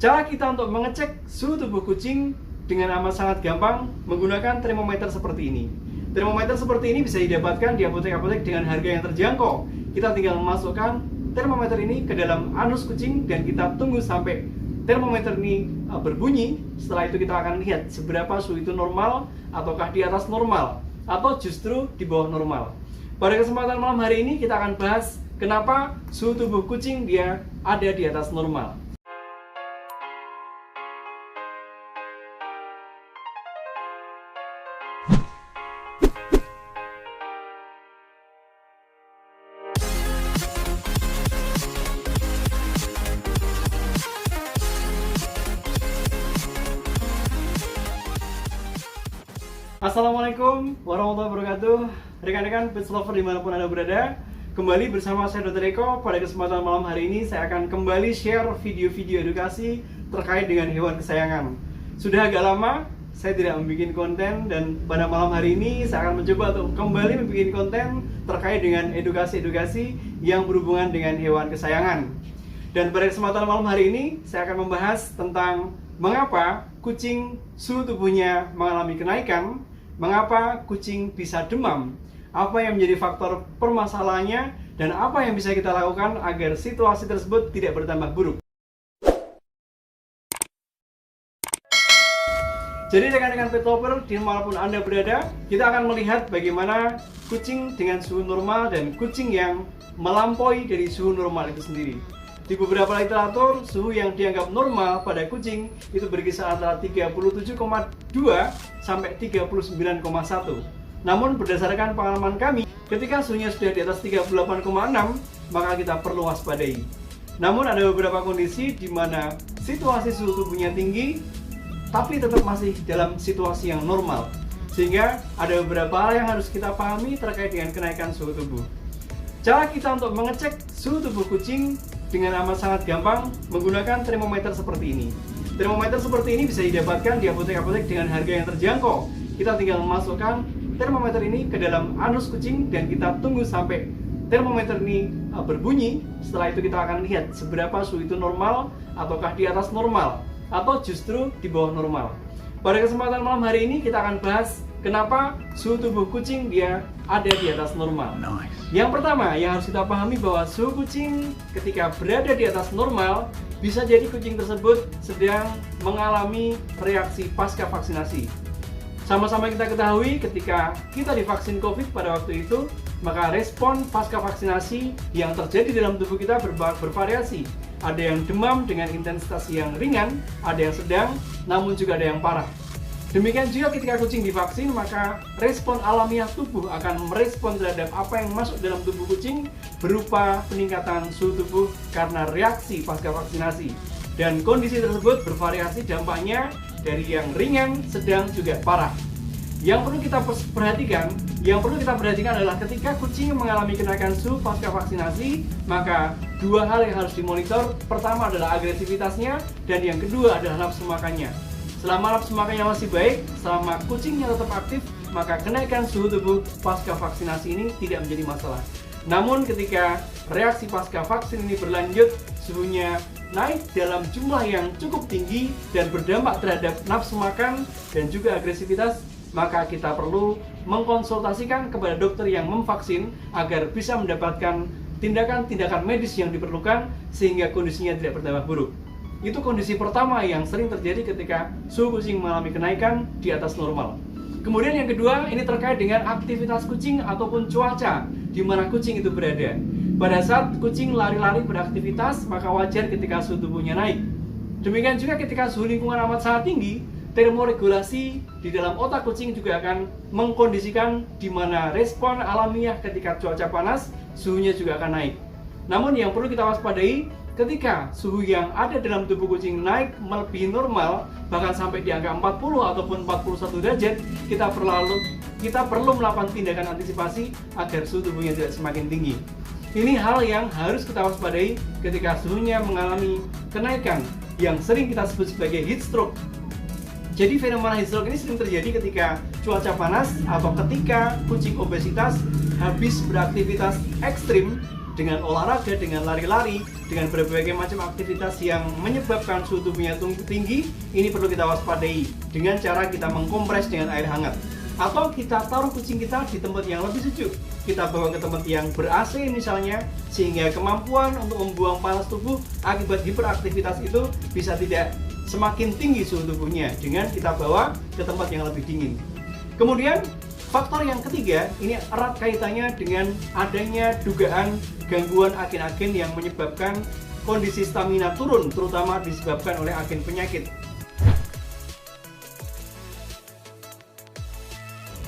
Cara kita untuk mengecek suhu tubuh kucing dengan amat sangat gampang menggunakan termometer seperti ini. Termometer seperti ini bisa didapatkan di apotek-apotek dengan harga yang terjangkau. Kita tinggal memasukkan termometer ini ke dalam anus kucing dan kita tunggu sampai termometer ini berbunyi. Setelah itu kita akan lihat seberapa suhu itu normal, ataukah di atas normal, atau justru di bawah normal. Pada kesempatan malam hari ini kita akan bahas kenapa suhu tubuh kucing dia ada di atas normal. Assalamualaikum warahmatullahi wabarakatuh. Rekan-rekan pet lover dimanapun Anda berada, kembali bersama saya Dr. Eko. Pada kesempatan malam hari ini saya akan kembali share video-video edukasi terkait dengan hewan kesayangan. Sudah agak lama saya tidak membuat konten, dan pada malam hari ini saya akan mencoba untuk kembali membuat konten terkait dengan edukasi-edukasi yang berhubungan dengan hewan kesayangan. Dan pada kesempatan malam hari ini saya akan membahas tentang mengapa kucing suhu tubuhnya mengalami kenaikan, mengapa kucing bisa demam, apa yang menjadi faktor permasalahannya, dan apa yang bisa kita lakukan agar situasi tersebut tidak bertambah buruk. Jadi rekan-rekan pet lover dimanapun Anda berada, kita akan melihat bagaimana kucing dengan suhu normal dan kucing yang melampaui dari suhu normal itu sendiri. Di beberapa literatur, suhu yang dianggap normal pada kucing itu berkisar antara 37,2 sampai 39,1. Namun berdasarkan pengalaman kami, ketika suhunya sudah di atas 38,6, maka kita perlu waspadai. Namun ada beberapa kondisi di mana situasi suhu tubuhnya tinggi, tapi tetap masih dalam situasi yang normal. Sehingga ada beberapa hal yang harus kita pahami terkait dengan kenaikan suhu tubuh. Cara kita untuk mengecek suhu tubuh kucing dengan amat sangat gampang menggunakan termometer seperti ini. Termometer seperti ini bisa didapatkan di apotek-apotek dengan harga yang terjangkau. Kita tinggal memasukkan termometer ini ke dalam anus kucing dan kita tunggu sampai termometer ini berbunyi. Setelah itu kita akan lihat seberapa suhu itu normal, ataukah di atas normal, atau justru di bawah normal. Pada kesempatan malam hari ini kita akan bahas kenapa suhu tubuh kucing dia ada di atas normal. Yang pertama yang harus kita pahami bahwa suhu kucing ketika berada di atas normal, bisa jadi kucing tersebut sedang mengalami reaksi pasca vaksinasi. Sama-sama kita ketahui ketika kita divaksin COVID pada waktu itu, maka respon pasca vaksinasi yang terjadi dalam tubuh kita bervariasi. Ada yang demam dengan intensitas yang ringan, ada yang sedang, namun juga ada yang parah. Demikian juga ketika kucing divaksin, maka respon alamiah tubuh akan merespon terhadap apa yang masuk dalam tubuh kucing berupa peningkatan suhu tubuh karena reaksi pasca vaksinasi. Dan kondisi tersebut bervariasi dampaknya dari yang ringan, sedang, juga parah. Yang perlu kita perhatikan adalah ketika kucing mengalami kenaikan suhu pasca vaksinasi, maka dua hal yang harus dimonitor. Pertama adalah agresivitasnya, dan yang kedua adalah nafsu makannya. Selama nafsu makannya masih baik, selama kucingnya tetap aktif, maka kenaikan suhu tubuh pasca vaksinasi ini tidak menjadi masalah. Namun ketika reaksi pasca vaksin ini berlanjut, suhunya naik dalam jumlah yang cukup tinggi dan berdampak terhadap nafsu makan dan juga agresivitas, maka kita perlu mengkonsultasikan kepada dokter yang memvaksin agar bisa mendapatkan tindakan-tindakan medis yang diperlukan sehingga kondisinya tidak bertambah buruk. Itu kondisi pertama yang sering terjadi ketika suhu kucing mengalami kenaikan di atas normal. Kemudian yang kedua, ini terkait dengan aktivitas kucing ataupun cuaca di mana kucing itu berada. Pada saat kucing lari-lari beraktivitas, maka wajar ketika suhu tubuhnya naik. Demikian juga ketika suhu lingkungan amat sangat tinggi, termoregulasi di dalam otak kucing juga akan mengkondisikan di mana respon alamiah ketika cuaca panas, suhunya juga akan naik. Namun yang perlu kita waspadai, ketika suhu yang ada dalam tubuh kucing naik melebihi normal, bahkan sampai di angka 40 ataupun 41 derajat, kita perlu melakukan tindakan antisipasi agar suhu tubuhnya tidak semakin tinggi. Ini hal yang harus kita waspadai ketika suhunya mengalami kenaikan yang sering kita sebut sebagai heat stroke. Jadi fenomena heat stroke ini sering terjadi ketika cuaca panas atau ketika kucing obesitas habis beraktivitas ekstrim dengan olahraga, dengan lari-lari, dengan berbagai macam aktivitas yang menyebabkan suhu tubuhnya tinggi, ini perlu kita waspadai dengan cara kita mengkompres dengan air hangat. Atau kita taruh kucing kita di tempat yang lebih sejuk. Kita bawa ke tempat yang ber-AC misalnya, sehingga kemampuan untuk membuang panas tubuh akibat hiperaktivitas itu bisa tidak semakin tinggi suhu tubuhnya dengan kita bawa ke tempat yang lebih dingin. Kemudian faktor yang ketiga, ini erat kaitannya dengan adanya dugaan gangguan agen-agen yang menyebabkan kondisi stamina turun, terutama disebabkan oleh agen penyakit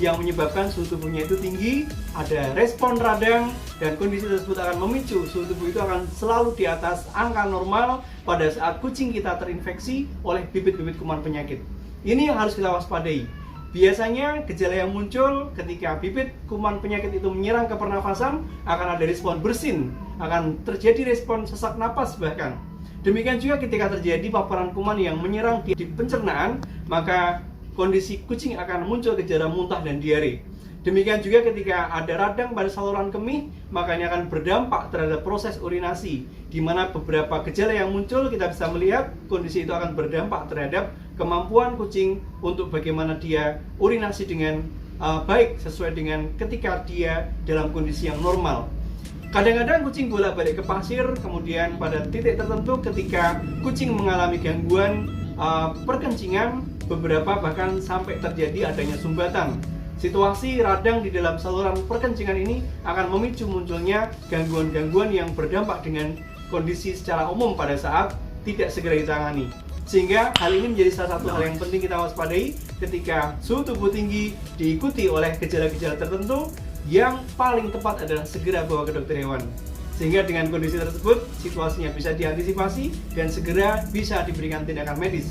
yang menyebabkan suhu tubuhnya itu tinggi, ada respon radang, dan kondisi tersebut akan memicu suhu tubuh itu akan selalu di atas angka normal pada saat kucing kita terinfeksi oleh bibit-bibit kuman penyakit. Ini yang harus kita waspadai. Biasanya gejala yang muncul ketika bibit kuman penyakit itu menyerang ke pernafasan akan ada respon bersin, akan terjadi respon sesak napas bahkan. Demikian juga ketika terjadi paparan kuman yang menyerang di pencernaan, maka kondisi kucing akan muncul gejala muntah dan diare. Demikian juga ketika ada radang pada saluran kemih, maka ini akan berdampak terhadap proses urinasi, di mana beberapa gejala yang muncul kita bisa melihat kondisi itu akan berdampak terhadap kemampuan kucing untuk bagaimana dia urinasi dengan baik sesuai dengan ketika dia dalam kondisi yang normal. Kadang-kadang kucing bolak-balik ke pasir, kemudian pada titik tertentu ketika kucing mengalami gangguan perkencingan, beberapa bahkan sampai terjadi adanya sumbatan. Situasi radang di dalam saluran perkencingan ini akan memicu munculnya gangguan-gangguan yang berdampak dengan kondisi secara umum pada saat tidak segera ditangani. Sehingga hal ini menjadi salah satu hal yang penting kita waspadai ketika suhu tubuh tinggi diikuti oleh gejala-gejala tertentu, yang paling tepat adalah segera bawa ke dokter hewan. Sehingga dengan kondisi tersebut situasinya bisa diantisipasi dan segera bisa diberikan tindakan medis.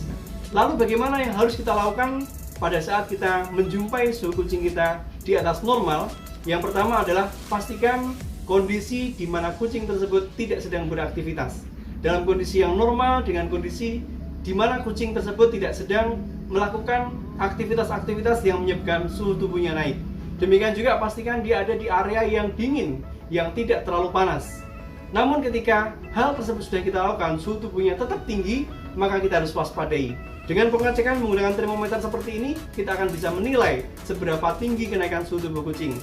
Lalu bagaimana yang harus kita lakukan pada saat kita menjumpai suhu kucing kita di atas normal? Yang pertama adalah pastikan kondisi di mana kucing tersebut tidak sedang beraktivitas. Dalam kondisi yang normal, dengan kondisi di mana kucing tersebut tidak sedang melakukan aktivitas-aktivitas yang menyebabkan suhu tubuhnya naik. Demikian juga pastikan dia ada di area yang dingin, yang tidak terlalu panas. Namun ketika hal tersebut sudah kita lakukan, suhu tubuhnya tetap tinggi, maka kita harus waspadai. Dengan pengecekan menggunakan termometer seperti ini, kita akan bisa menilai seberapa tinggi kenaikan suhu tubuh kucing.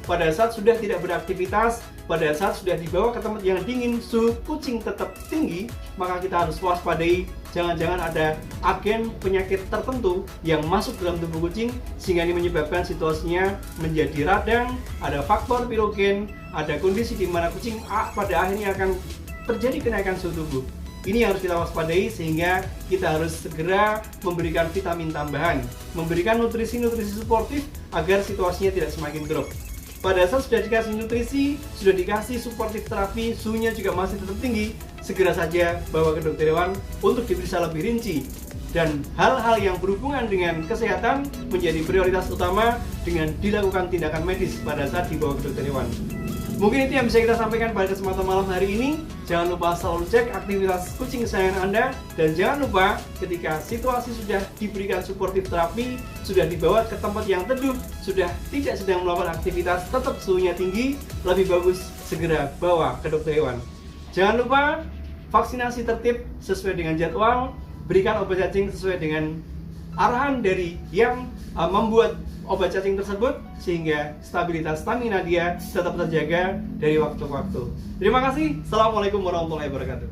Pada saat sudah tidak beraktivitas, pada saat sudah dibawa ke tempat yang dingin, suhu kucing tetap tinggi, maka kita harus waspadai. Jangan-jangan ada agen penyakit tertentu yang masuk dalam tubuh kucing sehingga ini menyebabkan situasinya menjadi radang, ada faktor pirogen, ada kondisi di mana kucing pada akhirnya akan terjadi kenaikan suhu tubuh. Ini yang harus kita waspadai sehingga kita harus segera memberikan vitamin tambahan, memberikan nutrisi-nutrisi suportif agar situasinya tidak semakin drop. Pada saat sudah dikasih nutrisi, sudah dikasih suportif terapi, suhunya juga masih tetap tinggi, segera saja bawa ke dokter hewan untuk diperiksa lebih rinci. Dan hal-hal yang berhubungan dengan kesehatan menjadi prioritas utama dengan dilakukan tindakan medis pada saat dibawa ke dokter hewan. Mungkin itu yang bisa kita sampaikan pada kesempatan malam hari ini. Jangan lupa selalu cek aktivitas kucing kesayangan Anda. Dan jangan lupa ketika situasi sudah diberikan suportif terapi, sudah dibawa ke tempat yang teduh, sudah tidak sedang melakukan aktivitas, tetap suhunya tinggi, lebih bagus segera bawa ke dokter hewan. Jangan lupa vaksinasi tertib sesuai dengan jadwal, berikan obat cacing sesuai dengan arahan dari yang membuat obat cacing tersebut sehingga stabilitas stamina dia tetap terjaga dari waktu ke waktu. Terima kasih. Assalamualaikum warahmatullahi wabarakatuh.